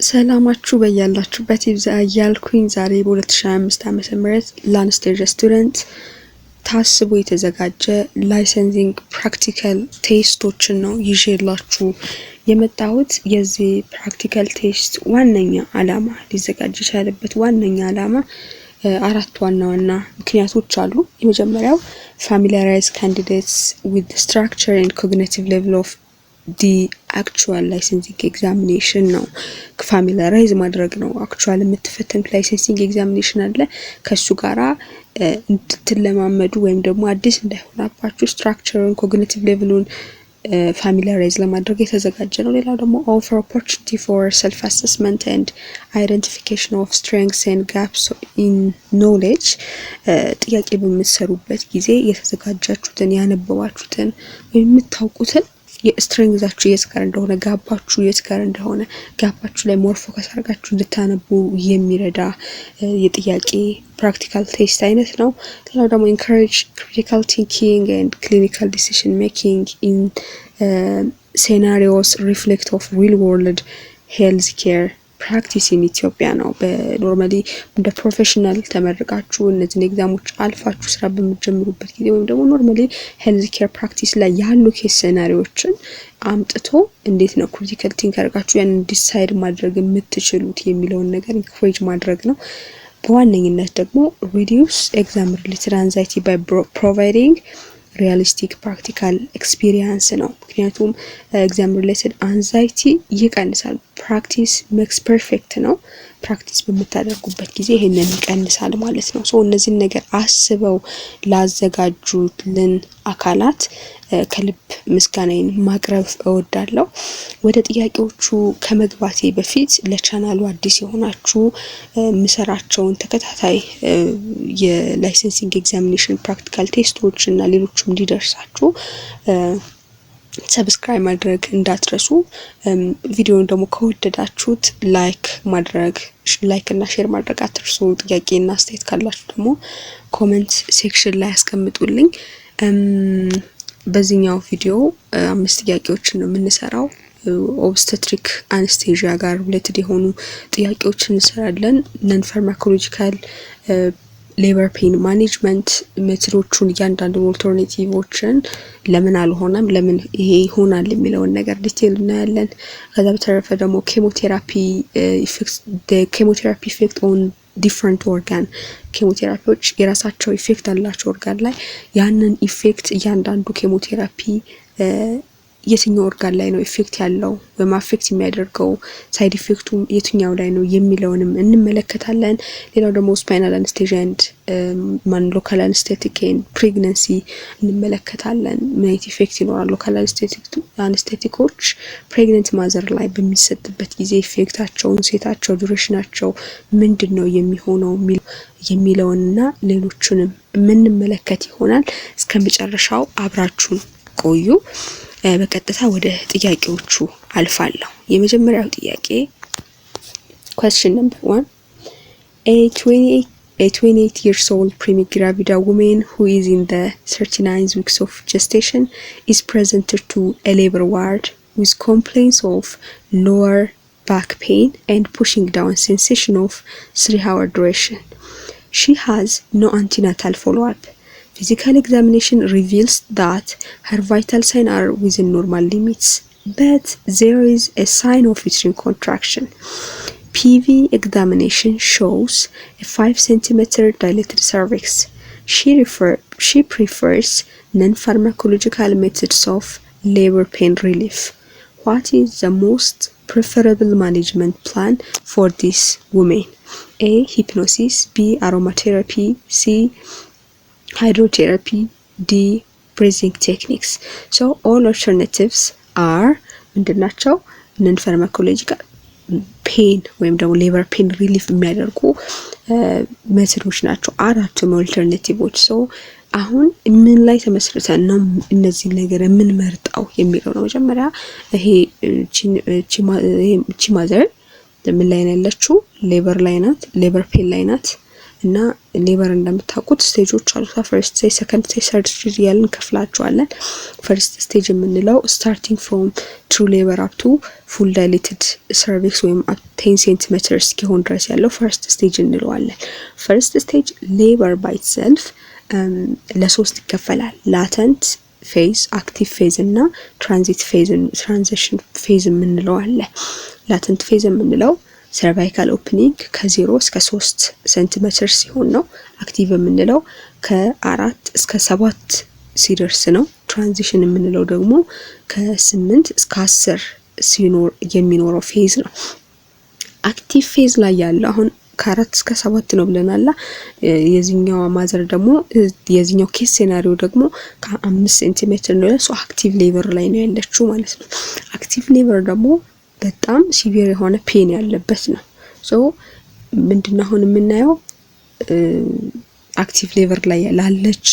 ሰላማችሁ በያላችሁበት ይብዛ እያልኩኝ ዛሬ በ2025 ዓመተ ምህረት ላንስቴጅ ሬስቶራንት ታስቦ የተዘጋጀ ላይሰንሲንግ ፕራክቲካል ቴስቶችን ነው ይዤላችሁ የመጣሁት። የዚህ ፕራክቲካል ቴስት ዋነኛ ዓላማ ሊዘጋጅ የቻለበት ዋነኛ ዓላማ አራት ዋና ምክንያቶች አሉ። የመጀመሪያው familiarize candidates with the structure and cognitive level of the actual licensing examination ነው ፋሚሊያራይዝ ማድረግ ነው። አክቹዋል የምትፈተኑት ላይሰንሲንግ ኤግዛሚኔሽን አለ ከሱ ጋራ እንድትለማመዱ ወይም ደግሞ አዲስ እንዳይሆናባችሁ ስትራክቸሩን ኮግኒቲቭ ሌቭሉን ፋሚሊያራይዝ ለማድረግ የተዘጋጀ ነው። ሌላው ደግሞ offer opportunity for self assessment and identification of strengths and gaps in knowledge ጥያቄ በምትሰሩበት ጊዜ የተዘጋጃችሁትን ያነበባችሁትን ወይም የምታውቁትን የስትሬንግዛችሁ የት ጋር እንደሆነ ጋባችሁ የት ጋር እንደሆነ ጋባችሁ ላይ ሞር ፎከስ አድርጋችሁ እንድታነቡ የሚረዳ የጥያቄ practical ቴስት አይነት ነው። ሌላው ደግሞ encourage critical thinking and clinical decision making in scenarios reflect of real world healthcare practice in Ethiopia ነው። በኖርማሊ እንደ ፕሮፌሽናል ተመርቃችሁ እነዚህ ኤግዛሞች አልፋችሁ ስራ በመጀመሩበት ጊዜ ወይም ደግሞ ኖርማሊ ሄልዝ ኬር ፕራክቲስ ላይ ያሉ ኬስ ሴናሪዎችን አምጥቶ እንዴት ነው ክሪቲካል ቲንክ አድርጋችሁ ያን ዲሳይድ ማድረግ የምትችሉት የሚለውን ነገር ኢንኮሬጅ ማድረግ ነው። በዋነኝነት ደግሞ reduce exam related anxiety by providing realistic practical experience ነው። ምክንያቱም exam related anxiety ይቀንሳል። practice makes perfect ነው። ፕራክቲስ በምታደርጉበት ጊዜ ይሄንን ይቀንሳል ማለት ነው። እነዚህን ነገር አስበው ላዘጋጁልን አካላት ከልብ ምስጋናዬን ማቅረብ እወዳለሁ። ወደ ጥያቄዎቹ ከመግባቴ በፊት ለቻናሉ አዲስ የሆናችሁ ምሰራቸውን ተከታታይ የላይሰንሲንግ ኤግዛሚኔሽን ፕራክቲካል ቴስቶች እና ሌሎችም እንዲደርሳችሁ ሰብስክራይብ ማድረግ እንዳትረሱ። ቪዲዮውን ደግሞ ከወደዳችሁት ላይክ እና ሼር ማድረግ አትርሱ። ጥያቄና አስተያየት ካላችሁ ደግሞ ኮሜንት ሴክሽን ላይ አስቀምጡልኝ። በዚህኛው ቪዲዮ 5 ጥያቄዎችን ነው የምንሰራው። ኦብስቴትሪክ አነስቴዥያ ጋር ሪሌትድ የሆኑ ጥያቄዎችን እንሰራለን። ነን ፋርማኮሎጂካል ሌበር ፔን ማኔጅመንት ሜቶዶቹን እያንዳንዱ ኦልተርኔቲቮችን ለምን አልሆነም ለምን ይሄ ይሆናል የሚለውን ነገር ዲቴል እናያለን። ከዛ በተረፈ ደግሞ ኬሞቴራፒ ኢፌክት ኦን ዲፈረንት ኦርጋን ኬሞቴራፒዎች የራሳቸው ኢፌክት አላቸው ኦርጋን ላይ ያንን ኢፌክት እያንዳንዱ ኬሞቴራፒ የትኛው ኦርጋን ላይ ነው ኢፌክት ያለው ወይም አፌክት የሚያደርገው ሳይድ ኢፌክቱ የትኛው ላይ ነው የሚለውንም እንመለከታለን። ሌላው ደግሞ ስፓይናል አነስቴዥያ ኤንድ ሎካል አነስቴቲክ ኤንድ ፕሬግናንሲ እንመለከታለን። ምን አይነት ኢፌክት ይኖራል ሎካል አነስቴቲኮች ፕሬግናንት ማዘር ላይ በሚሰጥበት ጊዜ ኢፌክታቸውን ሴታቸው ዱሬሽናቸው ምንድነው የሚሆነው የሚለውንና ሌሎችንም የምንመለከት ይሆናል። እስከመጨረሻው አብራችሁን ቆዩ። በቀጥታ ወደ ጥያቄዎቹ አልፋለሁ። የመጀመሪያው ጥያቄ question number 1 a 28 years old primigravida woman who is in the 39 weeks of gestation is presented to a labor ward with complaints of lower back pain and pushing down sensation of 3-hour duration. She has no antenatal follow-up. Physical examination reveals that her vital signs are within normal limits, but there is a sign of uterine contraction. PV examination shows a 5 cm dilated cervix. She prefers non-pharmacological methods of labor pain relief. What is the most preferable management plan for this woman? A. Hypnosis. B. Aromatherapy. C. Hydrotherapy. D. Breathing techniques. So all alternatives are እንደናቸው ነን ፋርማኮሎጂካል ፔን ወይም ደግሞ ሌበር ፔን ሪሊፍ የሚያደርጉ ሜቶዶች ናቸው አራቱም ኦልተርኔቲቮች። አሁን ምን ላይ ተመስርተን ነው እነዚህ ነገር የምንመርጠው የሚለው ነው። መጀመሪያ ይሄ ማዘር ምን ላይ ነው ያለችው? ሌበር ላይ ናት። ሌበር ፔን ላይ ናት። እና ሌበር እንደምታውቁት ስቴጆች አሉ። ፈርስት ስቴጅ፣ ሰከንድ ስቴጅ፣ ሰርድ ስቴጅ ያለን ከፍላቸዋለን። ፈርስት ስቴጅ የምንለው ስታርቲንግ ፍሮም ትሩ ሌበር አፕ ቱ ፉል ዳይሌትድ ሰርቪክስ ወይም 10 ሴንቲሜትር እስኪሆን ድረስ ያለው ፈርስት ስቴጅ እንለዋለን። ፈርስት ስቴጅ ሌበር ባይ ኢትሰልፍ ለሶስት ይከፈላል። ላተንት ፌዝ፣ አክቲቭ ፌዝ እና ትራንዚሽን ፌዝ የምንለው አለ። ላተንት ፌዝ የምንለው ሰርቫይካል ኦፕኒንግ ከ0 እስከ 3 ሴንቲሜትር ሲሆን ነው። አክቲቭ የምንለው ከ4 እስከ 7 ሲደርስ ነው። ትራንዚሽን የምንለው ደግሞ ከ8 እስከ 10 ሲኖር የሚኖረው ፌዝ ነው። አክቲቭ ፌዝ ላይ ያለው አሁን ከ4 እስከ 7 ነው ብለናል። የዚህኛው ማዘር ደግሞ የዚህኛው ኬስ ሴናሪዮ ደግሞ ከ5 ሴንቲሜትር ነው። ለሱ አክቲቭ ሌበር ላይ ነው ያለችው ማለት ነው። አክቲቭ ሌበር ደግሞ በጣም ሲቪር የሆነ ፔን ያለበት ነው። ሶ ምንድነው አሁን የምናየው አክቲቭ ሌበር ላይ ላለች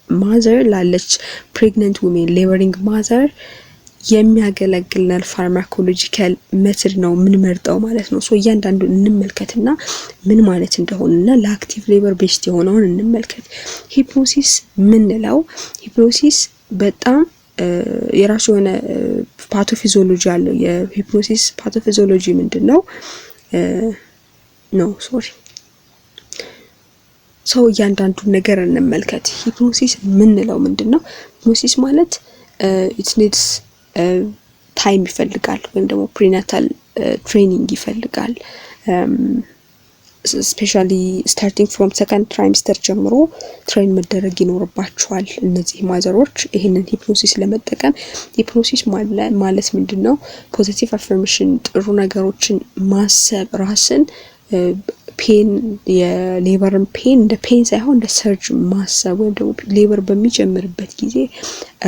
ማዘር ላለች ፕሬግናንት ውሜን ሌበሪንግ ማዘር የሚያገለግልናል ፋርማኮሎጂካል ሜተድ ነው የምንመርጠው ማለት ነው። ሶ እያንዳንዱን እንመልከትና ምን ማለት እንደሆነና ለአክቲቭ ሌበር ቤስት የሆነውን እንመልከት። ሂፕኖሲስ ምንለው ሂፕኖሲስ በጣም የራሱ የሆነ ፓቶፊዚዮሎጂ አለው። የሂፕኖሲስ ፓቶፊዚዮሎጂ ምንድነው? ሰው እያንዳንዱን ነገር እንመልከት። ሂፕኖሲስ ምንለው ምንድነው? ሂፕኖሲስ ማለት ኢት ኒድስ ታይም ይፈልጋል ወይም ደግሞ ፕሪናታል ትሬኒንግ ይፈልጋል። ስፔሻሊ ስታርቲንግ ፍሮም ሰከንድ ትራይሚስተር ጀምሮ ትሬን መደረግ ይኖርባቸዋል እነዚህ ማዘሮች ይሄንን ሂፕኖሲስ ለመጠቀም። ሂፕኖሲስ ማለት ምንድነው? ፖዚቲቭ አፈርሜሽን፣ ጥሩ ነገሮችን ማሰብ፣ ራስን ፔን የሌበርን ፔን እንደ ፔን ሳይሆን እንደ ሰርጅ ማሰብ ወይም ደግሞ ሌበር በሚጀምርበት ጊዜ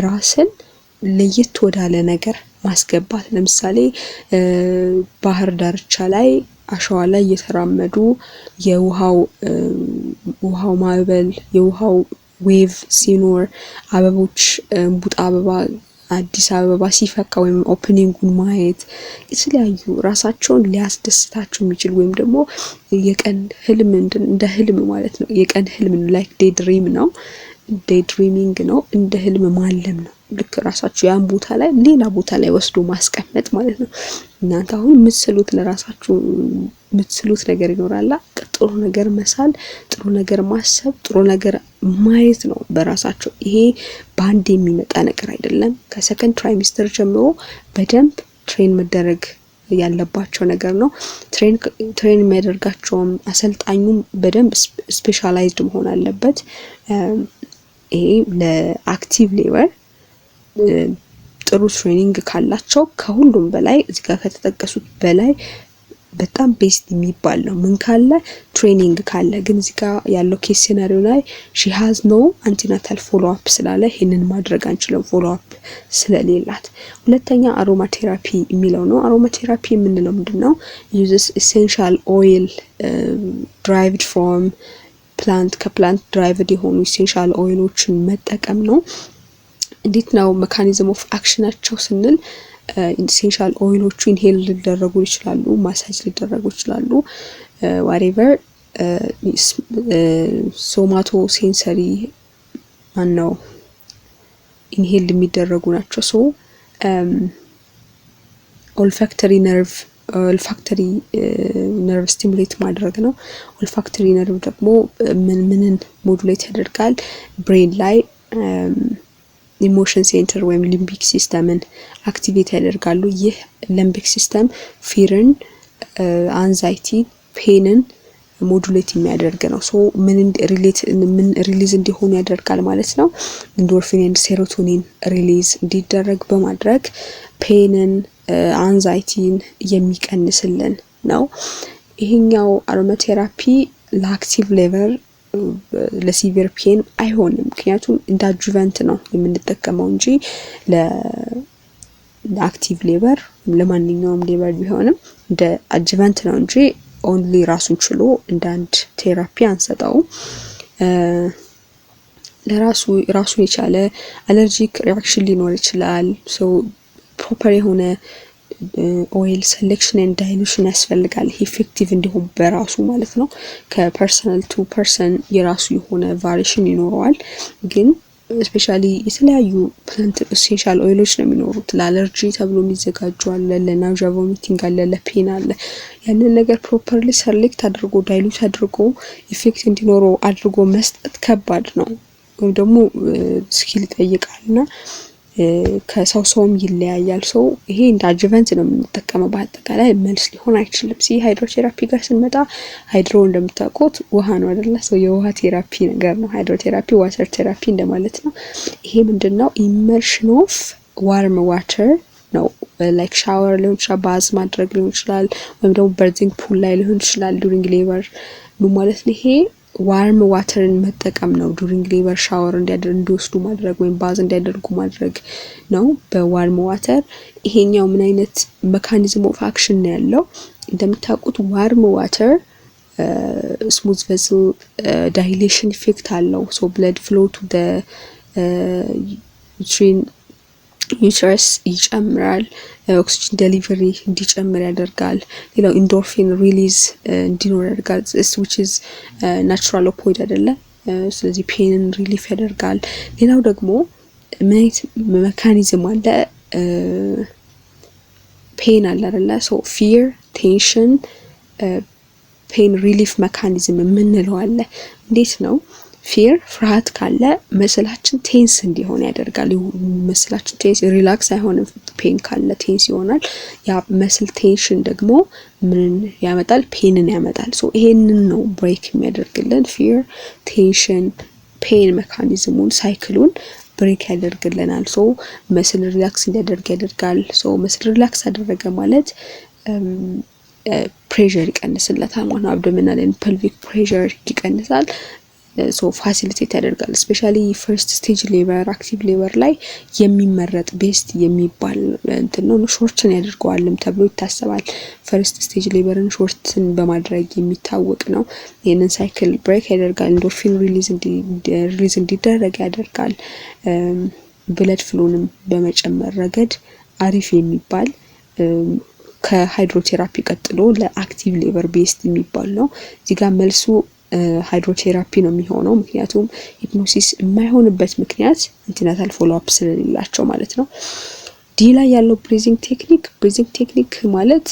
ራስን ለየት ወዳለ ነገር ማስገባት። ለምሳሌ ባህር ዳርቻ ላይ አሸዋ ላይ እየተራመዱ የውሃው ማዕበል የውሃው ዌቭ ሲኖር አበቦች እንቡጥ አበባ አዲስ አበባ ሲፈካ ወይም ኦፕኒንጉን ማየት የተለያዩ ራሳቸውን ሊያስደስታቸው የሚችል ወይም ደግሞ የቀን ህልም እንደ ህልም ማለት ነው። የቀን ህልም ላይክ ዴይ ድሪም ነው። ዴይ ድሪሚንግ ነው። እንደ ህልም ማለም ነው። ልክ ራሳችሁ ያን ቦታ ላይ ሌላ ቦታ ላይ ወስዶ ማስቀመጥ ማለት ነው። እናንተ አሁን የምትስሉት ለራሳችሁ የምትስሉት ነገር ይኖራል። ጥሩ ነገር መሳል፣ ጥሩ ነገር ማሰብ፣ ጥሩ ነገር ማየት ነው በራሳቸው። ይሄ ባንድ የሚመጣ ነገር አይደለም። ከሰከንድ ትራይሚስተር ጀምሮ በደንብ ትሬን መደረግ ያለባቸው ነገር ነው። ትሬን የሚያደርጋቸውም አሰልጣኙም በደንብ ስፔሻላይዝድ መሆን አለበት። ይሄ ለአክቲቭ ሌበር ጥሩ ትሬኒንግ ካላቸው ከሁሉም በላይ እዚህ ጋር ከተጠቀሱት በላይ በጣም ቤስት የሚባል ነው። ምን ካለ ትሬኒንግ ካለ። ግን እዚህ ጋር ያለው ኬስ ሴናሪዮ ላይ ሺ ሃዝ ኖ አንቲናታል ፎሎ አፕ ስላለ ይሄንን ማድረግ አንችልም፣ ፎሎ አፕ ስለሌላት። ሁለተኛ አሮማ ቴራፒ የሚለው ነው። አሮማ ቴራፒ የምንለው ምንድነው? ዩዝስ ኤሴንሻል ኦይል ድራይቭድ ፍሮም ፕላንት ከፕላንት ድራይቭድ የሆኑ ኤሴንሻል ኦይሎችን መጠቀም ነው። እንዴት ነው ሜካኒዝም ኦፍ አክሽናቸው ስንል ኢሴንሻል ኦይሎቹ ኢንሄል ሊደረጉ ይችላሉ፣ ማሳጅ ሊደረጉ ይችላሉ። ዋሬቨር ሶማቶ ሴንሰሪ ማነው ኢንሄል የሚደረጉ ናቸው። ሶ ኦልፋክተሪ ነርቭ ስቲሙሌት ማድረግ ነው። ኦልፋክተሪ ነርቭ ደግሞ ምንን ሞዱሌት ያደርጋል? ብሬን ላይ ኢሞሽን ሴንተር ወይም ሊምቢክ ሲስተምን አክቲቬት ያደርጋሉ። ይህ ሊምቢክ ሲስተም ፊርን፣ አንዛይቲ፣ ፔንን ሞዱሌት የሚያደርግ ነው። ሶ ምን ሪሊዝ እንዲሆኑ ያደርጋል ማለት ነው። ኢንዶርፊን ኤንድ ሴሮቶኒን ሪሊዝ እንዲደረግ በማድረግ ፔንን፣ አንዛይቲን የሚቀንስልን ነው። ይሄኛው አሮማቴራፒ ለአክቲቭ ሌበር ለሲቪር ፔን አይሆንም። ምክንያቱም እንደ አጁቫንት ነው የምንጠቀመው እንጂ ለአክቲቭ ሌበር ለማንኛውም ሌበር ቢሆንም እንደ አጁቫንት ነው እንጂ ኦንሊ ራሱን ችሎ እንደ አንድ ቴራፒ አንሰጠውም። ራሱን የቻለ አለርጂክ ሪአክሽን ሊኖር ይችላል። ሶ ፕሮፐር የሆነ ኦይል ሴሌክሽን ኤንድ ዳይሉሽን ያስፈልጋል ኢፌክቲቭ እንዲሆን በራሱ ማለት ነው። ከፐርሰናል ቱ ፐርሰን የራሱ የሆነ ቫሪሽን ይኖረዋል። ግን ስፔሻሊ የተለያዩ ፕላንት ኤሴንሻል ኦይሎች ነው የሚኖሩት። ለአለርጂ ተብሎ የሚዘጋጁ አለ፣ ለናውዣ ቮሚቲንግ አለ፣ ለፔን አለ። ያንን ነገር ፕሮፐርሊ ሰሌክት አድርጎ ዳይሉት አድርጎ ኢፌክት እንዲኖረው አድርጎ መስጠት ከባድ ነው፣ ወይም ደግሞ ስኪል ይጠይቃልና ከሰው ሰውም ይለያያል። ሰው ይሄ እንደ አጅቨንት ነው የምንጠቀመው፣ በአጠቃላይ መልስ ሊሆን አይችልም። ሃይድሮቴራፒ ጋር ስንመጣ ሃይድሮ እንደምታውቁት ውሃ ነው አይደለ? ሰው የውሃ ቴራፒ ነገር ነው። ሃይድሮቴራፒ ዋተር ቴራፒ እንደማለት ነው። ይሄ ምንድነው? ኢመርሽን ኦፍ ዋርም ዋተር ነው። ላይክ ሻወር ሊሆን ይችላል፣ ባዝ ማድረግ ሊሆን ይችላል፣ ወይም ደግሞ በርዚንግ ፑል ላይ ሊሆን ይችላል ዱሪንግ ሌበር ማለት ነው። ይሄ ዋርም ዋተርን መጠቀም ነው። ዱሪንግ ሌበር ሻወር እንዲወስዱ ማድረግ ወይም ባዝ እንዲያደርጉ ማድረግ ነው በዋርም ዋተር። ይሄኛው ምን አይነት ሜካኒዝም ኦፍ አክሽን ነው ያለው? እንደምታውቁት ዋርም ዋተር ስሙዝ ቬስል ዳይሌሽን ኢፌክት አለው። ሶ ብለድ ፍሎ ቱ ዘ ዩትረስ ይጨምራል። ኦክሲጅን ዴሊቨሪ እንዲጨምር ያደርጋል። ሌላው ኢንዶርፊን ሪሊዝ እንዲኖር ያደርጋል። which is ናቹራል ኦፖይድ አይደለ? ስለዚህ ፔንን ሪሊፍ ያደርጋል። ሌላው ደግሞ ምን አይነት ሜካኒዝም አለ? ፔን አለ አይደለ? ሶ ፊር፣ ቴንሽን፣ ፔን ሪሊፍ ሜካኒዝም የምንለው አለ። እንዴት ነው? ፊር ፍርሃት ካለ መስላችን ቴንስ እንዲሆን ያደርጋል። መስላችን ቴንስ ሪላክስ አይሆንም። ፔን ካለ ቴንስ ይሆናል። ያ መስል ቴንሽን ደግሞ ምን ያመጣል? ፔንን ያመጣል። ሶ ይሄንን ነው ብሬክ የሚያደርግልን። ፊር፣ ቴንሽን፣ ፔን ሜካኒዝሙን ሳይክሉን ብሬክ ያደርግልናል። ሶ መስል ሪላክስ እንዲያደርግ ያደርጋል። ሶ መስል ሪላክስ አደረገ ማለት ፕሬሸር ይቀንስለታል ማለት ነው። አብዶሚናል ኤንድ ፐልቪክ ፕሬሸር ይቀንሳል። ሶ ፋሲሊቴት ያደርጋል። ስፔሻሊ ፈርስት ስቴጅ ሌበር፣ አክቲቭ ሌበር ላይ የሚመረጥ ቤስት የሚባል እንትን ነው። ሾርትን ያደርገዋልም ተብሎ ይታሰባል። ፈርስት ስቴጅ ሌበርን ሾርትን በማድረግ የሚታወቅ ነው። ይህንን ሳይክል ብሬክ ያደርጋል። ኢንዶርፊን ሪሊዝ እንዲደረግ ያደርጋል። ብለድ ፍሎንም በመጨመር ረገድ አሪፍ የሚባል ከሃይድሮቴራፒ ቀጥሎ ለአክቲቭ ሌበር ቤስት የሚባል ነው። እዚህ ጋር መልሱ ሃይድሮቴራፒ ነው የሚሆነው። ምክንያቱም ሂፕኖሲስ የማይሆንበት ምክንያት ኢንቲናታል ፎሎ አፕ ስለሌላቸው ማለት ነው። ዲ ላይ ያለው ብሪዚንግ ቴክኒክ ማለት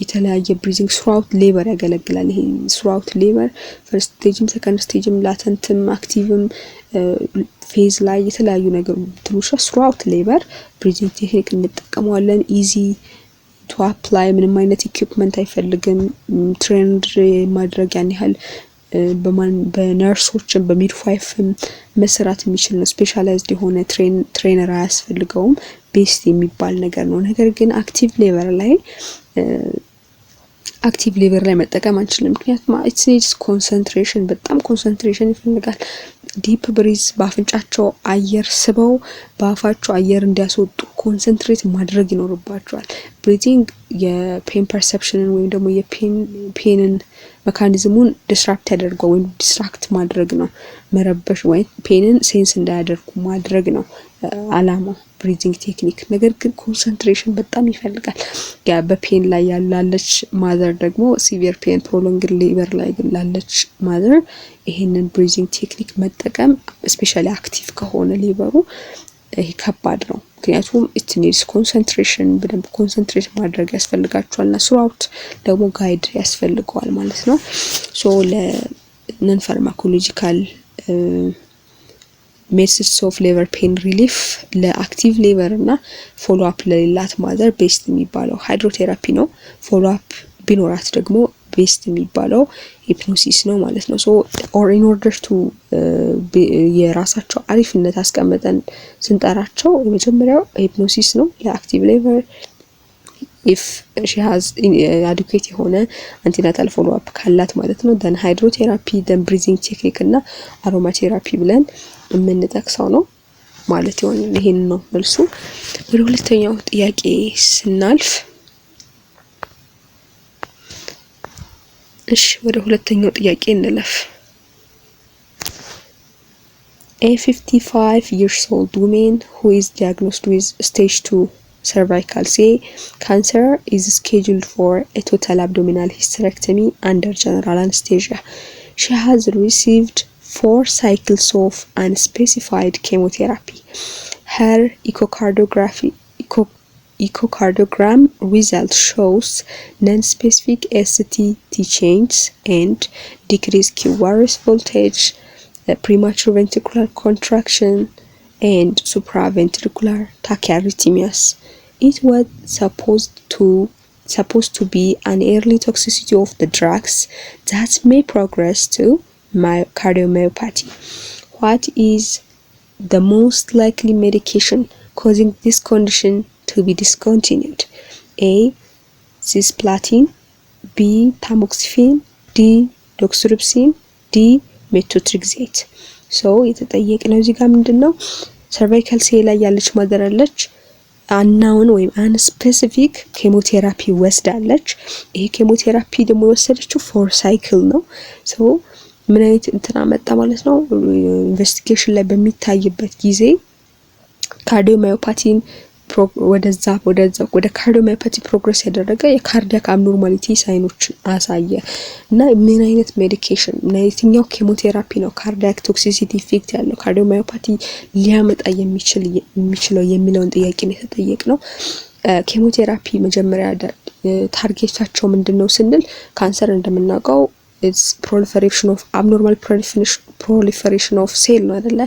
የተለያየ ብሪዚንግ ስሩአውት ሌበር ያገለግላል። ይሄ ስሩአውት ሌበር ፈርስት ስቴጅም ሰከንድ ስቴጅም ላተንትም አክቲቭም ፌዝ ላይ የተለያዩ ነገሮች ስሩአውት ሌበር ብሪዚንግ ቴክኒክ እንጠቀመዋለን። ኢዚ ቱ አፕላይ፣ ምንም አይነት ኢኩፕመንት አይፈልግም። ትሬንድ ማድረግ ያን ያህል በነርሶችም በሚድዋይፍም መሰራት የሚችል ነው። ስፔሻላይዝድ የሆነ ትሬነር አያስፈልገውም። ቤስት የሚባል ነገር ነው። ነገር ግን አክቲቭ ሌበር ላይ መጠቀም አንችልም። ምክንያቱም ኢትስ ኒድስ ኮንሰንትሬሽን፣ በጣም ኮንሰንትሬሽን ይፈልጋል። ዲፕ ብሪዝ በአፍንጫቸው አየር ስበው በአፋቸው አየር እንዲያስወጡ ኮንሰንትሬት ማድረግ ይኖርባቸዋል። ብሪዚንግ የፔን ፐርሰፕሽንን ወይም ደግሞ የፔንን ሜካኒዝሙን ዲስራፕት ያደርገው ወይም ዲስትራክት ማድረግ ነው። መረበሽ ወይም ፔንን ሴንስ እንዳያደርጉ ማድረግ ነው አላማው ብሪዚንግ ቴክኒክ። ነገር ግን ኮንሰንትሬሽን በጣም ይፈልጋል። ያ በፔን ላይ ያላለች ማዘር ደግሞ ሲቪር ፔን ፕሮሎንግድ ሌበር ላይ ላለች ማዘር ይሄንን ብሪዚንግ ቴክኒክ መጠቀም ስፔሻሊ አክቲቭ ከሆነ ሌበሩ ይሄ ከባድ ነው። ምክንያቱም ኢት ኒድስ ኮንሰንትሬሽን፣ በደንብ ኮንሰንትሬት ማድረግ ያስፈልጋቸዋልና ስሩአውት ደግሞ ጋይድ ያስፈልገዋል ማለት ነው። ሶ ለነን ፋርማኮሎጂካል ሜትድስ ኦፍ ሌበር ፔን ሪሊፍ ለአክቲቭ ሌበር እና ፎሎ አፕ ለሌላት ማዘር ቤስት የሚባለው ሃይድሮቴራፒ ነው። ፎሎ አፕ ቢኖራት ደግሞ ቤስት የሚባለው ሂፕኖሲስ ነው ማለት ነው። ሶ ኦር ኢን ኦርደር ቱ የራሳቸው አሪፍነት አስቀምጠን ስንጠራቸው የመጀመሪያው ሂፕኖሲስ ነው ለአክቲቭ ሌበር ኢፍ ሺ ሃዝ አዲኩዌት የሆነ አንቲናታል ፎሎ አፕ ካላት ማለት ነው። ደን ሃይድሮቴራፒ፣ ደን ብሪዚንግ ቴክኒክ እና አሮማቴራፒ ብለን የምንጠቅሰው ነው ማለት ይሆናል። ይሄን ነው መልሱ። ወደ ሁለተኛው ጥያቄ ስናልፍ ወደ ሁለተኛው ጥያቄ እንለፍ። A 55 years old woman who is diagnosed with stage 2 cervical cancer is scheduled for a total abdominal hysterectomy under general anesthesia. She has received 4 cycles of unspecified chemotherapy. Her echocardiogram result shows non-specific STT changes and decreased QRS voltage, premature ventricular contraction, and supraventricular tachyarrhythmias. It was supposed to be an early toxicity of the drugs that may progress to cardiomyopathy. What is the most likely medication causing this condition to be discontinued? A. cisplatin, B. tamoxifen, D. doxorubicin, D. methotrexate. ሶ የተጠየቅነው እዚህ ጋር ምንድነው ሰርቫይካል ሴል ላይ ያለች ማደር አለች አናውን ወይም አንስፔሲፊክ ኬሞቴራፒ ወስዳለች። ይሄ ኬሞቴራፒ ደግሞ የወሰደችው 4 ሳይክል ነው። ሶ ምን አይነት እንትና መጣ ማለት ነው ኢንቨስቲጌሽን ላይ በሚታይበት ጊዜ ካርዲዮማዮፓቲን ወደ ካርዲዮማዮፓቲ ፕሮግረስ ያደረገ የካርዲያክ አብኖርማሊቲ ሳይኖች አሳየ እና ምን አይነት ሜዲኬሽን የትኛው ኬሞቴራፒ ነው ካርዲያክ ቶክሲሲቲ ኢፌክት ያለው ካርዲዮማዮፓቲ ሊያመጣ የሚችለው የሚለውን ጥያቄ ነው የተጠየቅነው። ኬሞቴራፒ መጀመሪያ ታርጌታቸው ምንድነው ስንል ካንሰር እንደምናውቀው it's proliferation of abnormal proliferation of cell ነው አይደለ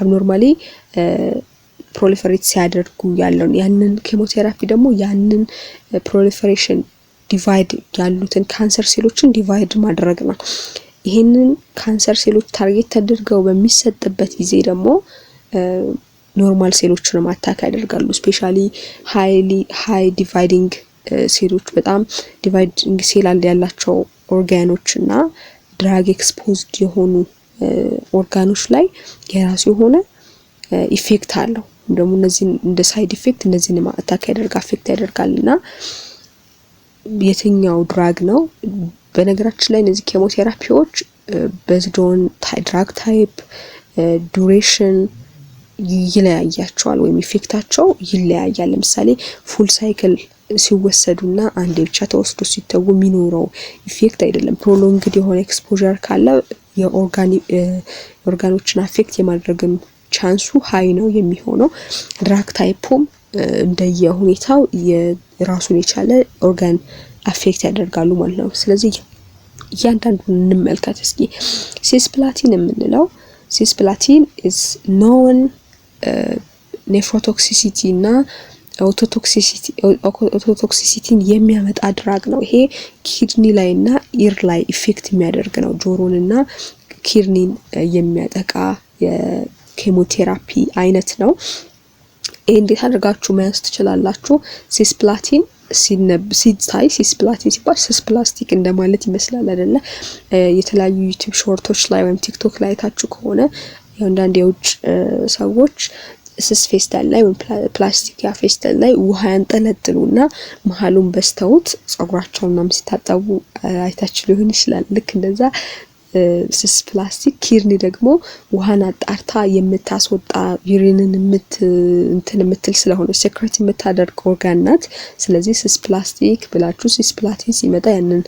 abnormally ፕሮሊፈሬት ሲያደርጉ ያለው ያንን ኬሞቴራፒ ደግሞ ያንን ፕሮሊፈሬሽን ዲቫይድ ያሉትን ካንሰር ሴሎችን ዲቫይድ ማድረግ ነው። ይሄንን ካንሰር ሴሎች ታርጌት ተደርገው በሚሰጥበት ጊዜ ደግሞ ኖርማል ሴሎችን አታክ ያደርጋሉ። ስፔሻሊ ሃይ ዲቫይዲንግ ሴሎች በጣም ዲቫይዲንግ ሴል ያላቸው ኦርጋኖች እና ድራግ ኤክስፖዝድ የሆኑ ኦርጋኖች ላይ የራሱ የሆነ ኢፌክት አለው። ደግሞ እነዚህ እንደ ሳይድ ኢፌክት እነዚህን አታክ አፌክት ያደርጋልና የትኛው ድራግ ነው? በነገራችን ላይ እነዚህ ኬሞቴራፒዎች በዝዶን ድራግ ታይፕ ዱሬሽን ይለያያቸዋል ወይም ኢፌክታቸው ይለያያል። ለምሳሌ ፉል ሳይክል ሲወሰዱና አንዴ ብቻ ተወስዶ ሲተው የሚኖረው ኢፌክት አይደለም። ፕሮሎንግድ የሆነ ኤክስፖዠር ካለ የኦርጋኖችን አፌክት የማድረግም ቻንሱ ሃይ ነው የሚሆነው። ድራግ ታይፑም እንደየሁኔታው የራሱን የቻለ ኦርጋን አፌክት ያደርጋሉ ማለት ነው። ስለዚህ እያንዳንዱን እንመልከት እስኪ። ሲስፕላቲን የምንለው ሲስፕላቲን is known ኔፍሮቶክሲሲቲ እና ኦቶቶክሲሲቲን የሚያመጣ ድራግ ነው። ይሄ ኪድኒ ላይ እና ኢር ላይ ኢፌክት የሚያደርግ ነው። ጆሮንና ኪድኒን የሚያጠቃ የኬሞቴራፒ አይነት ነው። እንዴት አድርጋችሁ መያዝ ትችላላችሁ? ሲስፕላቲን ሲታይ ሲስፕላቲን ሲባል ሲስፕላስቲክ እንደማለት ይመስላል አይደለ? የተለያዩ ዩቲዩብ ሾርቶች ላይ ወይም ቲክቶክ ላይ ታችሁ ከሆነ አንዳንድ የውጭ ሰዎች ስስ ፌስታል ላይ ወይም ፕላስቲክ ያ ፌስታል ላይ ውሃ ያንጠለጥሉና መሃሉን በስተውት ጸጉራቸውና ሲታጠቡ አይታችሁ ሊሆን ይችላል። ልክ እንደዛ ስስ ፕላስቲክ ኪድኒ ደግሞ ውሃን አጣርታ የምታስወጣ ዩሪንን የምትል ስለሆነ ሴክሬት የምታደርግ ኦርጋን ናት። ስለዚህ ስስ ፕላስቲክ ብላችሁ ሲስ ፕላቲን ሲመጣ ያንን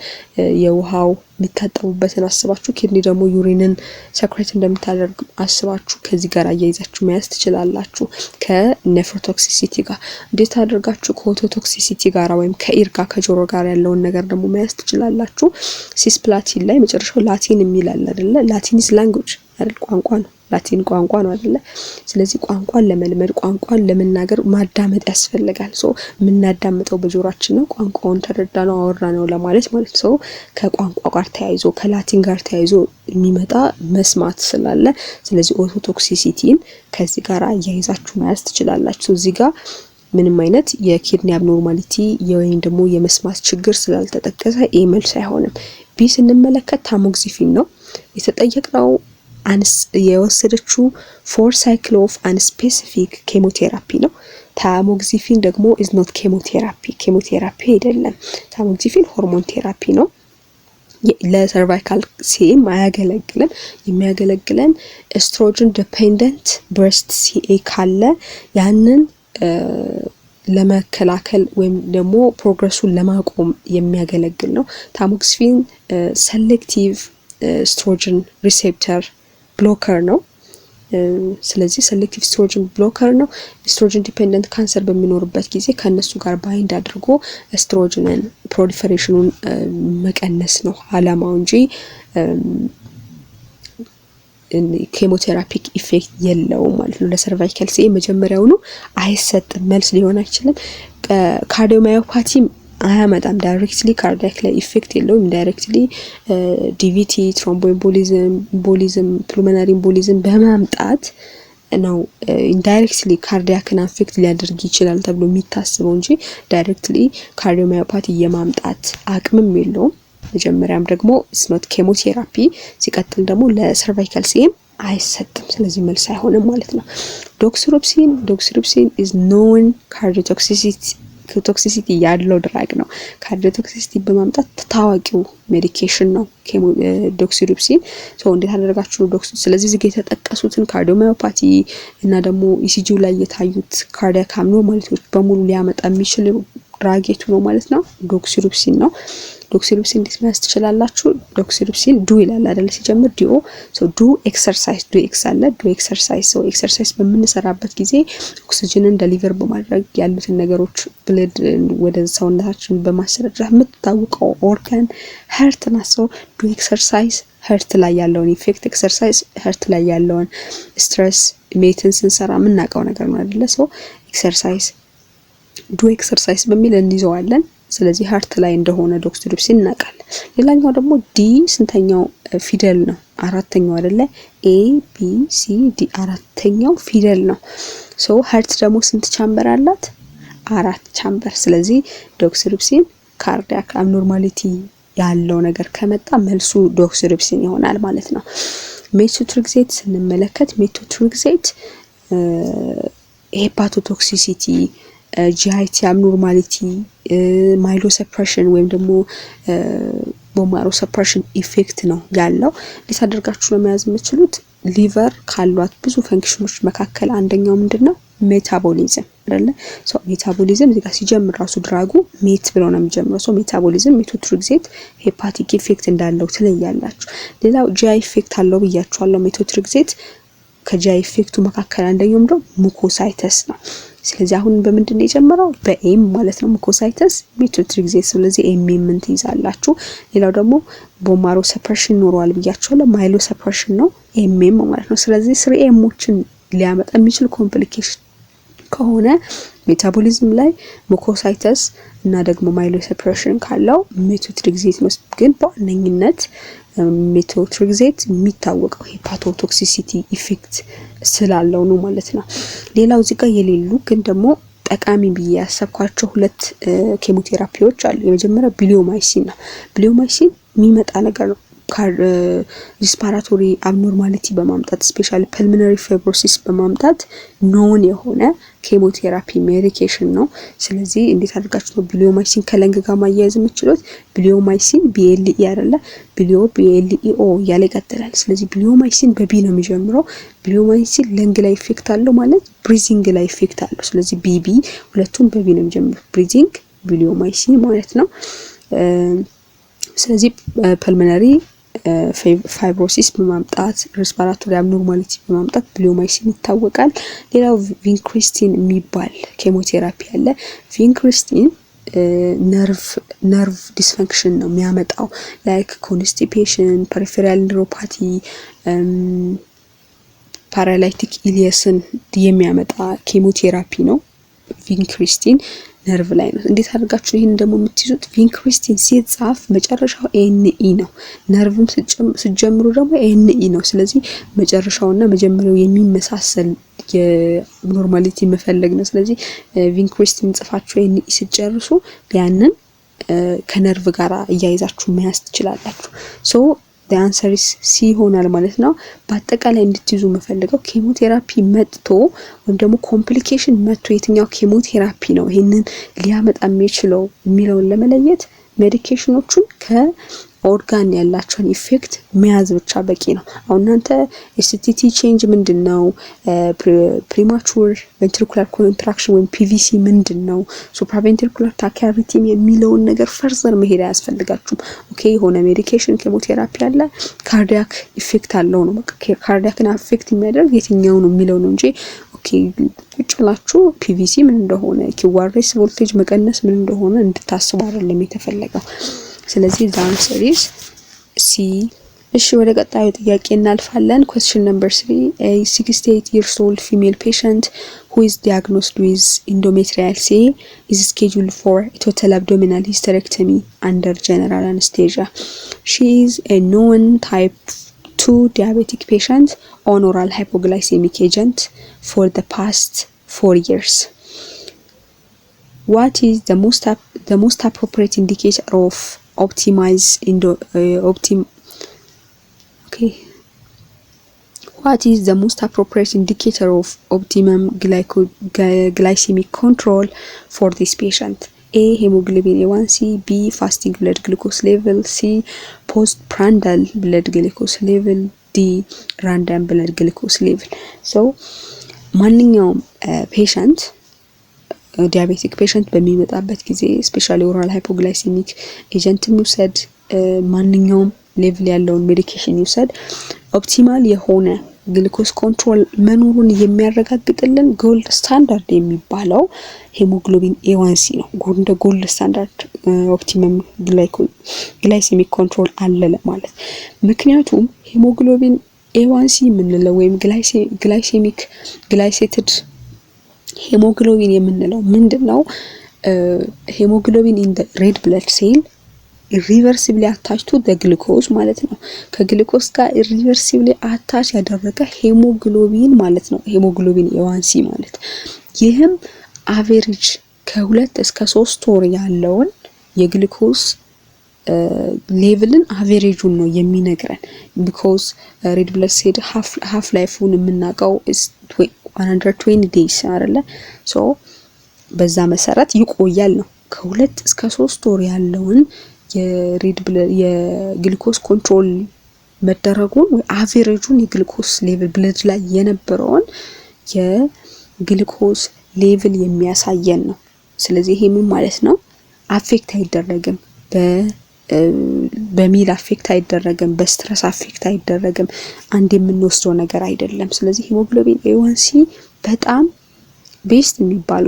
የውሃው የሚታጠቡበትን አስባችሁ ኪድኒ ደግሞ ዩሪንን ሴክሬት እንደምታደርግ አስባችሁ ከዚህ ጋር አያይዛችሁ መያዝ ትችላላችሁ። ከኔፍሮቶክሲሲቲ ጋር እንዴት አድርጋችሁ ከኦቶቶክሲሲቲ ጋር ወይም ከኢር ጋር ከጆሮ ጋር ያለውን ነገር ደግሞ መያዝ ትችላላችሁ። ሲስፕላቲን ላይ መጨረሻው ላቲን የሚል አለ አይደለ? ላቲን ኢዝ ላንጉዌጅ አይደል? ቋንቋ ነው። ላቲን ቋንቋ ነው አይደለ? ስለዚህ ቋንቋን ለመልመድ ቋንቋን ለመናገር ማዳመጥ ያስፈልጋል። የምናዳምጠው በጆሮአችን ነው። ቋንቋውን ተረዳነው አወራነው ለማለት ማለት ነው። ከቋንቋ ጋር ተያይዞ ከላቲን ጋር ተያይዞ የሚመጣ መስማት ስላለ ስለዚህ ኦቶቶክሲሲቲን ከዚህ ጋር አያይዛችሁ መያዝ ትችላላችሁ። እዚህ ጋር ምንም አይነት የኪድኒ አብኖርማሊቲ ወይም ደግሞ የመስማት ችግር ስላልተጠቀሰ ኤ መልስ አይሆንም። ቢ ስንመለከት ታሞግዚፊን ነው የተጠየቅነው። የወሰደችው 4 ሳይክል ኦፍ አንስፔሲፊክ ኬሞቴራፒ ነው። ታሞግዚፊን ደግሞ is not ኬሞቴራፒ አይደለም። ታሞግዚፊን ሆርሞን ቴራፒ ነው። ለሰርቫይካል ሲኤም አያገለግልም። የሚያገለግለን ኤስትሮጅን ዲፔንደንት ብሬስት ሲኤ ካለ ያንን ለመከላከል ወይም ደግሞ ፕሮግረሱን ለማቆም የሚያገለግል ነው። ታሞግዚፊን ሴሌክቲቭ ኤስትሮጅን ሪሴፕተር ብሎከር ነው። ስለዚህ ሴሌክቲቭ ኤስትሮጅን ብሎከር ነው። ኤስትሮጅን ዲፔንደንት ካንሰር በሚኖርበት ጊዜ ከነሱ ጋር ባይንድ አድርጎ ኤስትሮጅንን ፕሮሊፈሬሽኑን መቀነስ ነው አላማው እንጂ ኬሞቴራፒክ ኢፌክት የለውም ማለት ነው። ለሰርቫይካል ሲ መጀመሪያውኑ አይሰጥም፣ መልስ ሊሆን አይችልም። ካርዲዮማዮፓቲም አያመጣም ዳይሬክትሊ ካርዲያክ ላይ ኢፌክት የለውም። ዳይሬክትሊ ዲቪቲ፣ ትሮምቦኤምቦሊዝም፣ ፕሉሞናሪ ኤምቦሊዝም በማምጣት ነው ኢንዳይሬክትሊ ካርዲያክን አፌክት ሊያደርግ ይችላል ተብሎ የሚታስበው እንጂ ዳይሬክትሊ ካርዲዮማዮፓቲ የማምጣት አቅምም የለውም። መጀመሪያም ደግሞ ስኖት ኬሞቴራፒ፣ ሲቀጥል ደግሞ ለሰርቫይካል ሲም አይሰጥም። ስለዚህ መልስ አይሆንም ማለት ነው። ዶክሲሩፕሲን ኢዝ ኖን ካርዲዮቶክሲሲቲ ያለው ድራግ ነው። ካርዲዮቶክሲሲቲ በማምጣት ታዋቂው ሜዲኬሽን ነው ዶክሲሩፕሲን። እንዴት አደረጋችሁ ነው ስለዚህ እዚህ የተጠቀሱትን ካርዲዮማዮፓቲ እና ደግሞ ኢሲጂ ላይ የታዩት ካርዲያክ አብኖርማሊቲዎች በሙሉ ሊያመጣ የሚችል ድራጌቱ ነው ማለት ነው። ዶክሲሩፕሲን ነው። ዶክሲሩፕሲን እንዴት መያዝ ትችላላችሁ? ዶክሲሩፕሲን ዱ ይላል አይደል ሲጀምር ዲኦ ዱ ኤክሰርሳይዝ ዱ ኤክስ አለ ዱ ኤክሰርሳይዝ ኤክሰርሳይዝ በምንሰራበት ጊዜ ኦክሲጅንን ዴሊቨር በማድረግ ያሉትን ነገሮች ብለድ ወደ ሰውነታችን በማሰረጫ የምትታወቀው ኦርጋን ሀርት ናት። ዱ ኤክሰርሳይዝ ሀርት ላይ ያለውን ኢፌክት፣ ኤክሰርሳይዝ ሀርት ላይ ያለውን ስትረስ ሜትን ስንሰራ የምናውቀው ነገር ነው አይደለ? ኤክሰርሳይዝ ዱ ኤክሰርሳይዝ በሚል እንይዘዋለን። ስለዚህ ሀርት ላይ እንደሆነ ዶክሲሩፕሲን እናውቃለን። ሌላኛው ደግሞ ዲ ስንተኛው ፊደል ነው? አራተኛው አይደለ? ኤ ቢ ሲ ዲ አራተኛው ፊደል ነው። ሀርት ደግሞ ስንት ቻምበር አላት? 4 ቻምበር። ስለዚህ ዶክሲሩፕሲን ካርዲያክ አብኖርማሊቲ ያለው ነገር ከመጣ መልሱ ዶክሲሩፕሲን ይሆናል ማለት ነው። ሜቶትሬክሴት ስንመለከት ሜቶትሬክሴት ሄፓቶቶክሲሲቲ፣ ጂአይቲ አብኖርማሊቲ፣ ማይሎሰፕሬሽን ወይም ደግሞ ቦማሮ ሰፕሬሽን ኢፌክት ነው ያለው። እንዴት አድርጋችሁ ነው መያዝ የምትችሉት? ሊቨር ካሏት ብዙ ፈንክሽኖች መካከል አንደኛው ምንድነው? ሜታቦሊዝም አይደለ? ሜታቦሊዝም እዚህ ጋር ሲጀምር ራሱ ድራጉ ሜት ብሎ ነው የሚጀምረው። ሜታቦሊዝም ሜቶትሬክሴት ሄፓቲክ ኢፌክት እንዳለው ትለያላችሁ። ሌላው ጂአይ ኢፌክት አለው ብያችኋለሁ። ሜቶትሬክሴት ከጂአይ ኢፌክቱ መካከል አንደኛው ምንድነው? ሙኮሳይተስ ነው። ስለዚህ አሁን በምንድን ነው የጀመረው? በኤም ማለት ነው። ሙኮሳይተስ ሜቶትሬክሴት። ስለዚህ ኤም ምን ትይዛላችሁ? ሌላው ደግሞ ቦማሮ ሰፕሬሽን ኖሯል ብያችኋለሁ። ማይሎ ሰፕሬሽን ነው ኤም ማለት ነው። ስለዚህ 3 ኤሞችን ሊያመጣ የሚችል ኮምፕሊኬሽን ከሆነ ሜታቦሊዝም ላይ ሙኮሳይተስ እና ደግሞ ማይሎ ሰፕሬሽን ካለው ሜቶትሬክሴት ነው። ግን በዋነኝነት ሜቶትሬክሴት የሚታወቀው ሄፓቶቶክሲሲቲ ኢፌክት ስላለው ነው ማለት ነው። ሌላው እዚህ ጋር የሌሉ ግን ደግሞ ጠቃሚ ብዬ ያሰብኳቸው 2 ኬሞቴራፒዎች አሉ። የመጀመሪያው ቢሊዮማይሲን ነው። ቢሊዮማይሲን የሚመጣ ነገር ነው ሪስፓራቶሪ አብኖርማሊቲ በማምጣት ስፔሻሊ ፐልሞናሪ ፋይብሮሲስ በማምጣት ኖን የሆነ ኬሞቴራፒ ሜዲኬሽን ነው። ስለዚህ እንዴት አድርጋችሁ ነው ቢሊዮማይሲን ከለንግ ጋር ማያያዝ የምትችሉት? ቢሊዮማይሲን ቢኤልኢ አይደለ? ቢኤልኢኦ እያለ ይቀጥላል። ስለዚህ ቢሊዮማይሲን በቢ ነው የሚጀምረው። ቢሊዮማይሲን ለንግ ላይ ኢፌክት አለው ማለት ብሪዚንግ ላይ ኢፌክት አለው። ስለዚህ ቢቢ ሁለቱም በቢ ነው የሚጀምሩት። ብሪዚንግ ቢሊዮማይሲን ማለት ነው። ስለዚህ ፐልሞናሪ ፋይብሮሲስ በማምጣት ሪስፓራቶሪ አብኖርማሊቲ በማምጣት ቢሊዮማይሲን ይታወቃል። ሌላው ቪንክሪስቲን የሚባል ኬሞቴራፒ አለ። ቪንክሪስቲን ነርቭ ዲስፈንክሽን ነው የሚያመጣው ላይክ ኮንስቲፔሽን፣ ፐሪፌራል ኒውሮፓቲ፣ ፓራላይቲክ ኢሊየስን የሚያመጣ ኬሞቴራፒ ነው። ቪንክሪስቲን ነርቭ ላይ ነው። እንዴት አድርጋችሁ ይሄን ደግሞ የምትይዙት? ቪንክሪስቲን ሲጻፍ መጨረሻው ኤንኢ ነው። ነርቭም ሲጀምሩ ደግሞ ኤንኢ ነው። ስለዚህ መጨረሻውና መጀመሪያው የሚመሳሰል የኖርማሊቲ መፈለግ ነው። ስለዚህ ቪንክሪስቲን ጽፋችሁ ኤንኢ ሲጨርሱ ያንን ከነርቭ ጋር እያይዛችሁ መያዝ ትችላላችሁ። the answer is C ይሆናል ማለት ነው። በአጠቃላይ እንድትይዙ መፈልገው ኬሞቴራፒ መጥቶ ወይም ደግሞ ኮምፕሊኬሽን መጥቶ የትኛው ኬሞቴራፒ ነው ይሄንን ሊያመጣ የሚችለው የሚለውን ለመለየት ሜዲኬሽኖቹን ኦርጋን ያላቸውን ኢፌክት መያዝ ብቻ በቂ ነው። አሁን እናንተ ኤስቲቲ ቼንጅ ምንድነው፣ ፕሪማቹር ቬንትሪኩላር ኮንትራክሽን ወይም ፒቪሲ ምንድነው፣ ሱፕራቬንትሪኩላር ታኪያርዲቲም የሚለውን ነገር ፈርዘር መሄድ አያስፈልጋችሁም። ኦኬ የሆነ ሜዲኬሽን ኬሞቴራፒ አለ ካርዲያክ ኢፌክት አለው ነው በቃ ካርዲያክን አፌክት የሚያደርግ የትኛው ነው የሚለው ነው እንጂ ኦኬ ቁጭ ብላችሁ ፒቪሲ ምን እንደሆነ ኪዋሬስ ቮልቴጅ መቀነስ ምን እንደሆነ እንድታስቡ አይደለም የተፈለገው። ስለዚህ the answer is C። እሺ ወደ ቀጣዩ ጥያቄ እናልፋለን። question number 3 a 68 years old female patient who is diagnosed with endometrial C is scheduled for a total abdominal hysterectomy under general anesthesia. She is a known type 2 diabetic patient on oral hypoglycemic agent for the past 4 years. What is the most appropriate indicator of What is the most appropriate indicator of optimum glycemic control for this patient? A. Hemoglobin A1C, B. Fasting blood glucose level, C. Postprandial blood glucose level, D. Random blood glucose level. So ማንኛውም ፔሸንት ዲያቤቲክ ፔሸንት በሚመጣበት ጊዜ ስፔሻሊ ኦራል ሃይፖግላይሲሚክ ኤጀንት ይውሰድ ማንኛውም ሌቭል ያለውን ሜዲኬሽን ይውሰድ ኦፕቲማል የሆነ ግሉኮስ ኮንትሮል መኖሩን የሚያረጋግጥልን ጎልድ ስታንዳርድ የሚባለው ሄሞግሎቢን A1C ነው። ጎልድ ስታንዳርድ ኦፕቲመም ግላይሴሚክ ኮንትሮል አለ ማለት። ምክንያቱም ሄሞግሎቢን A1C የምንለው ወይም ግላይሴትድ ሄሞግሎቢን የምንለው ምንድነው? ሄሞግሎቢን ኢን ዘ ሬድ ብለድ ሴል ኢሪቨርሲብሊ አታች ቱ ዘ ግሉኮዝ ማለት ነው። ከግሉኮዝ ጋር ኢሪቨርሲብሊ አታች ያደረገ ሄሞግሎቢን ማለት ነው። ሄሞግሎቢን A1C ማለት ይህም አቨሬጅ ከ2 እስከ 3 ወር ያለውን የግሉኮዝ ሌቭልን አቨሬጁን ነው የሚነግረን። ቢኮዝ ሬድ ብለድ ሴል ሃፍ ላይፉን የምናውቀው 120 ዴይስ አይደለ? ሶ በዛ መሰረት ይቆያል ነው። ከ2 እስከ 3 ወር ያለውን የግሉኮስ ኮንትሮል መደረጉን ወይ አቨሬጁን የግሉኮስ ሌቭል ብለድ ላይ የነበረውን የግሉኮስ ሌቭል የሚያሳየን ነው። ስለዚህ ይሄ ምን ማለት ነው? አፌክት አይደረግም በሚል አፌክት አይደረግም፣ በስትረስ አፌክት አይደረግም፣ አንድ የምንወስደው ነገር አይደለም። ስለዚህ ሄሞግሎቢን A1C በጣም ቤስት የሚባል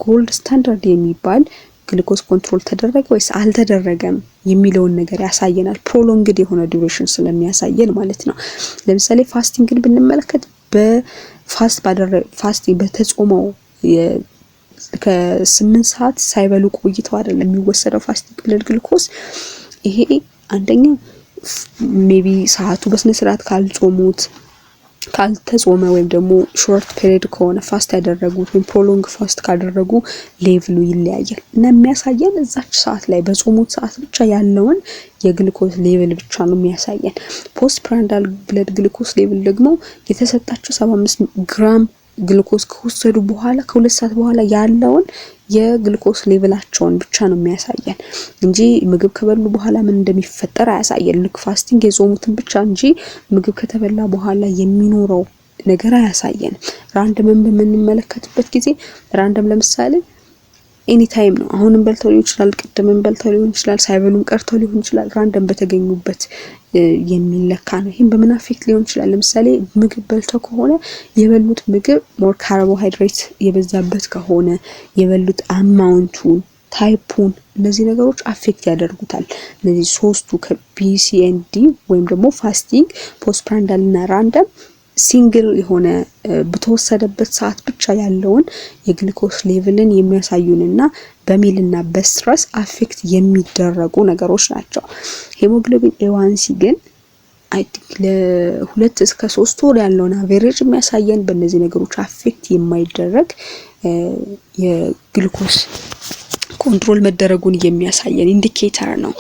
ጎልድ ስታንዳርድ የሚባል ግሉኮስ ኮንትሮል ተደረገ ወይስ አልተደረገም የሚለውን ነገር ያሳየናል። ፕሮሎንግድ የሆነ ዱሬሽን ስለሚያሳየን ማለት ነው። ለምሳሌ ፋስቲንግን ብንመለከት ፋስቲንግ በተጾመው ከ8 ሰዓት ሳይበሉ ቆይተው አይደለም የሚወሰደው ፋስቲንግ ብለድ ግሉኮስ። ይሄ አንደኛ ሜቢ ሰዓቱ በስነ ስርዓት ካልተጾመ ወይም ደግሞ ሾርት ፔሪድ ከሆነ ፋስት ያደረጉት ወይም ፕሮሎንግ ፋስት ካደረጉ ሌቭሉ ይለያያል እና የሚያሳየን እዛች ሰዓት ላይ በጾሙት ሰዓት ብቻ ያለውን የግሉኮስ ሌቭል ብቻ ነው የሚያሳየን። ፖስት ፕራንዳል ብለድ ግሉኮስ ሌቭል ደግሞ የተሰጣቸው 75 ግራም ግሉኮስ ከወሰዱ በኋላ ከ2 ሰዓት በኋላ ያለውን የግሉኮስ ሌቭላቸውን ብቻ ነው የሚያሳየን እንጂ ምግብ ከበሉ በኋላ ምን እንደሚፈጠር አያሳየን። ልክ ፋስቲንግ የጾሙትን ብቻ እንጂ ምግብ ከተበላ በኋላ የሚኖረው ነገር አያሳየን። ራንደምን በምንመለከትበት ጊዜ ራንደም ለምሳሌ ኤኒ ታይም ነው። አሁንም በልተው ሊሆን ይችላል፣ ቅድምም በልተው ሊሆን ይችላል፣ ሳይበሉም ቀርተው ሊሆን ይችላል። ራንደም በተገኙበት የሚለካ ነው። ይሄን በምን አፌክት ሊሆን ይችላል? ለምሳሌ ምግብ በልተው ከሆነ የበሉት ምግብ ሞር ካርቦሃይድሬት የበዛበት ከሆነ የበሉት አማውንቱን፣ ታይፑን እነዚህ ነገሮች አፌክት ያደርጉታል። እነዚህ ሶስቱ ከቢሲኤንዲ ወይም ደግሞ ፋስቲንግ፣ ፖስትፕራንዳል እና ራንደም ሲንግል የሆነ በተወሰደበት ሰዓት ብቻ ያለውን የግሉኮስ ሌቭልን የሚያሳዩንና በሚልና በስትረስ አፌክት የሚደረጉ ነገሮች ናቸው። ሄሞግሎቢን A1C ግን አይ ቲንክ ለ2 እስከ 3 ወር ያለውን አቨሬጅ የሚያሳየን በእነዚህ ነገሮች አፌክት የማይደረግ የግሉኮስ ኮንትሮል መደረጉን የሚያሳየን ኢንዲኬተር ነው።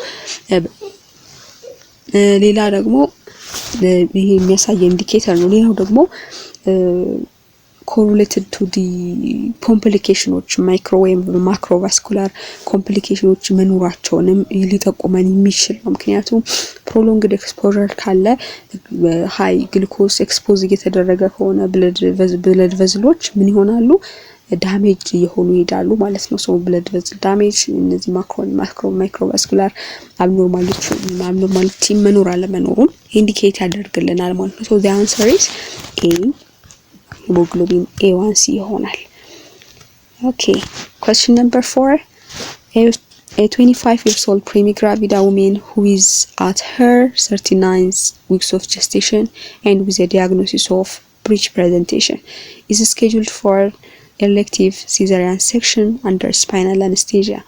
ሌላ ደግሞ ይሄ የሚያሳየን ኢንዲኬተር ነው። ሌላው ደግሞ ኮሪሌትድ ቱ ዲ ኮምፕሊኬሽኖች ማይክሮ ወይም ማክሮቫስኩላር ኮምፕሊኬሽኖች መኖራቸውንም ሊጠቁመን የሚችል ነው። ምክንያቱም ፕሮሎንግድ ኤክስፖዠር ካለ ሃይ ግሉኮስ ኤክስፖዝ እየተደረገ ከሆነ ብለድ ቨዝሎች ምን ይሆናሉ? ዳሜጅ የሆኑ ይሄዳሉ ማለት ነው። ሶ ብለድ ቨዝል ዳሜጅ እነዚህ ማይክሮቫስኩላር አብኖርማሊቲ መኖር አለመኖሩን ኢንዲኬት ያደርግልናል ማለት ነው። ሶ the answer is A, hemoglobin A1C ይሆናል። Okay, question number 4. A 25 years old primigravida woman who is at her 39 weeks of gestation and with a diagnosis of breech presentation is scheduled for elective cesarean section under spinal anesthesia.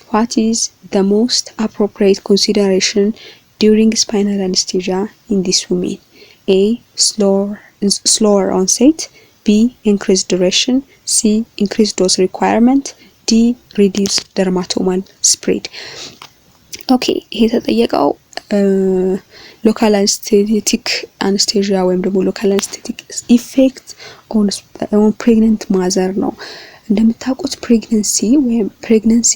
What is the most appropriate consideration during spinal anesthesia in this woman? A, slower onset, B, increased duration, C, increased dose requirement, D, reduced dermatomal spread. Okay, ይሄ ተጠየቀው ሎካል አንስቴቲክ አነስቴዥያ ወይም ደግሞ ሎካል አንስቴቲክ ኢፌክት ኦን ፕሬግነንት ማዘር ነው። እንደምታውቁት ፕሬግነንሲ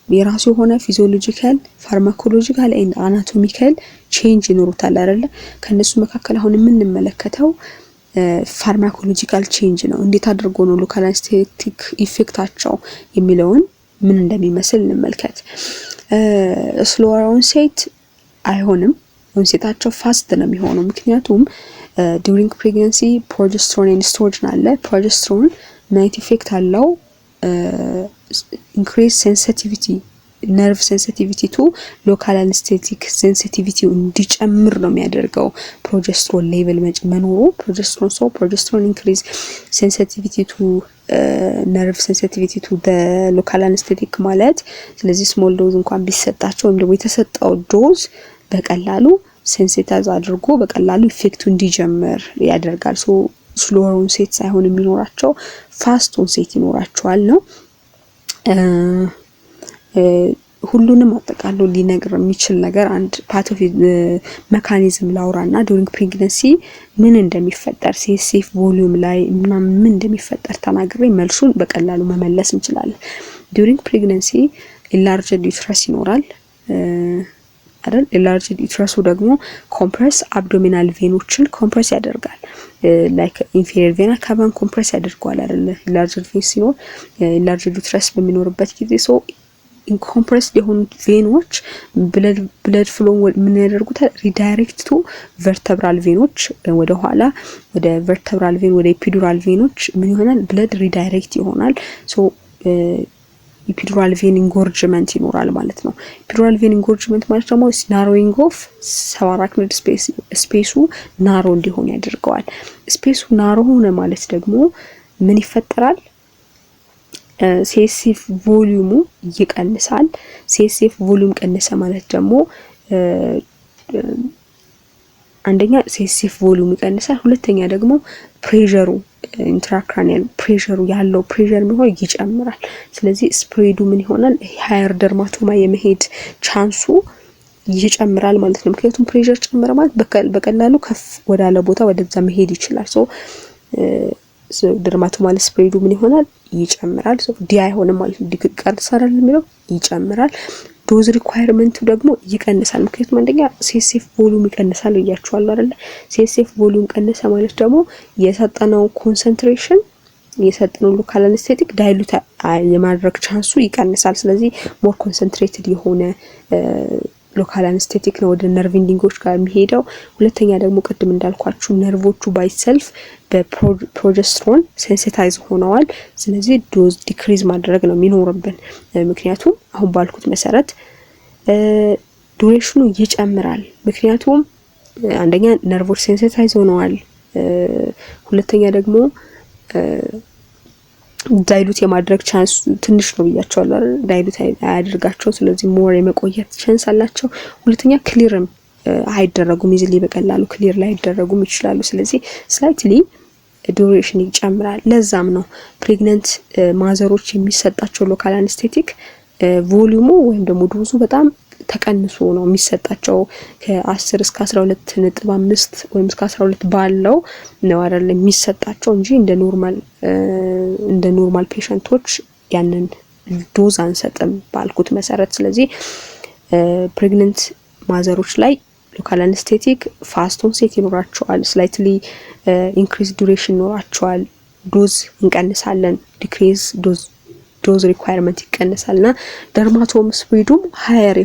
የራሱ የሆነ ፊዚዮሎጂካል፣ ፋርማኮሎጂካል ኤንድ አናቶሚካል ቼንጅ ይኖሩታል አይደለ? ከነሱ መካከል አሁን የምንመለከተው ፋርማኮሎጂካል ቼንጅ ነው። እንዴት አድርጎ ነው ሎካል አንስቴቲክ ኢፌክታቸው የሚለውን ምን እንደሚመስል እንመልከት። ስሎወር ኦንሴት አይሆንም። ኦንሴታቸው ፋስት ነው የሚሆነው። ምክንያቱም ዱሪንግ ፕሬግናንሲ ፕሮጀስትሮን ኤንድ ኤስትሮጅን አለ። ፕሮጀስትሮን ናይት ኢፌክት አለው። ኢንክሪዝ ሴንሲቲቪቲ ነርቭ ሴንሲቲቪቲ ቱ ሎካል አንስቴቲክ ሴንሲቲቪቲ እንዲጨምር ነው የሚያደርገው ፕሮጀስትሮን ሌቭል መኖሩ። ፕሮጀስትሮን ኢንክሪዝ ሴንሲቲቪቲ ቱ ነርቭ ሴንሲቲቪቲ ቱ ሎካል አንስቴቲክ ማለት ስለዚህ ስሞል ዶዝ እንኳን ቢሰጣቸው ወይም ደግሞ የተሰጠው ዶዝ በቀላሉ ሴንሲታይዝ አድርጎ በቀላሉ ኢፌክቱ እንዲጀምር ያደርጋል። ሶ ስሎወር ኦንሴት ሳይሆን የሚኖራቸው ፋስት ኦንሴት ይኖራቸዋል ነው። ሁሉንም አጠቃሎ ሊነግር የሚችል ነገር አንድ ፓቶፊ ሜካኒዝም ላውራና ዱሪንግ ፕሬግናንሲ ምን እንደሚፈጠር ሲኤስኤፍ ቮሊዩም ላይ ምን እንደሚፈጠር ተናግሬ መልሱን በቀላሉ መመለስ እንችላለን። ዱሪንግ ፕሬግናንሲ ኢንላርጅድ ዩትረስ ይኖራል አይደል? ኢንላርጅድ ዩትረሱ ደግሞ ኮምፕረስ አብዶሚናል ቬኖችን ኮምፕረስ ያደርጋል። ላይክ ኢንፌሪየር ቬና ካቫን ኮምፕረስ ያደርጋል አይደል? ኢንላርጅድ ቬን ሲኖር ኢንላርጅድ ዩትረስ በሚኖርበት ጊዜ ሶ ኢንኮምፕረስ የሆኑ ቬኖች ብለድ ፍሎ ምን ያደርጉታል? ሪዳይሬክት ቱ ቨርተብራል ቬኖች ወደ ኋላ ወደ ቨርተብራል ቬን ወደ ኢፒዱራል ቬኖች ምን ይሆናል? ብለድ ሪዳይሬክት ይሆናል። ሶ ኢፒዱራል ቬን ኢንጎርጅመንት ይኖራል ማለት ነው። ኢፒዱራል ቬን ኢንጎርጅመንት ማለት ደግሞ ናሮዊንግ ኦፍ ሰባራክኒድ ስፔሱ ናሮ እንዲሆን ያደርገዋል። ስፔሱ ናሮ ሆነ ማለት ደግሞ ምን ይፈጠራል? ሲኤስኤፍ ቮሊዩሙ ይቀንሳል። ሲኤስኤፍ ቮሊዩም ቀነሰ ማለት ደግሞ አንደኛ ሲኤስኤፍ ቮሊዩም ይቀንሳል፣ ሁለተኛ ደግሞ ፕሬሸሩ ኢንትራክራኒያል ፕሬሸሩ ያለው ፕሬሸር ቢሆን ይጨምራል። ስለዚህ ስፕሬዱ ምን ይሆናል? ሃየር ደርማቶማ የመሄድ ቻንሱ ይጨምራል ማለት ነው። ምክንያቱም ፕሬሸር ጨመረ ማለት በቀላሉ ከፍ ወዳለ ቦታ ወደዛ መሄድ ይችላል። ሶ ደርማቶማል ስፕሬዱ ምን ይሆናል? ይጨምራል። ሶ ዲ አይሆንም ማለት ነው። ይቀንሳል የሚለው ይጨምራል። ዶዝ ሪኳየርመንቱ ደግሞ ይቀንሳል። ምክንያቱም አንደኛ ሲኤስኤፍ ቮሊዩም ይቀንሳል እያችኋለሁ አይደል? ሲኤስኤፍ ቮሊዩም ቀነሰ ማለት ደግሞ የሰጠነው ኮንሰንትሬሽን የሰጠነው ሎካል አንስቴቲክ ዳይሉት የማድረግ ቻንሱ ይቀንሳል። ስለዚህ ሞር ኮንሰንትሬትድ የሆነ ሎካል አንስቴቲክ ነው ወደ ነርቭ ኢንዲንጎች ጋር የሚሄደው። ሁለተኛ ደግሞ ቅድም እንዳልኳችሁ ነርቮቹ ባይሰልፍ በፕሮጀስትሮን ሴንሲታይዝ ሆነዋል። ስለዚህ ዶዝ ዲክሪዝ ማድረግ ነው የሚኖርብን። ምክንያቱም አሁን ባልኩት መሰረት ዱሬሽኑ ይጨምራል። ምክንያቱም አንደኛ ነርቮች ሴንሲታይዝ ሆነዋል፣ ሁለተኛ ደግሞ ዳይሉት የማድረግ ቻንስ ትንሽ ነው ብያቸዋለሁ አይደል? ዳይሉት አያደርጋቸው። ስለዚህ ሞር የመቆየት ቻንስ አላቸው። ሁለተኛ ክሊርም አይደረጉም፣ ኢዚሊ በቀላሉ ክሊር ላይ አይደረጉም ይችላሉ። ስለዚህ ስላይትሊ ዱሬሽን ይጨምራል። ለዛም ነው ፕሬግናንት ማዘሮች የሚሰጣቸው ሎካል አንስቴቲክ ቮሊዩሙ ወይም ደግሞ ዶዙ በጣም ተቀንሶ ነው የሚሰጣቸው ከ10 እስከ 12.5 ወይም እስከ 12 ባለው ነው አይደል የሚሰጣቸው እንጂ እንደ ኖርማል ፔሸንቶች ያንን ዶዝ አንሰጥም ባልኩት መሰረት። ስለዚህ ፕሬግናንት ማዘሮች ላይ ሎካል አነስቴቲክ ፋስት ኦንሴት ይኖራቸዋል፣ ስላይትሊ ኢንክሪዝ ዱሬሽን ይኖራቸዋል፣ ዶዝ እንቀንሳለን፣ ዲክሪዝ ዶዝ ሪኳየርመንት ይቀንሳልና ደርማቶም ስፕሪዱም ሃየር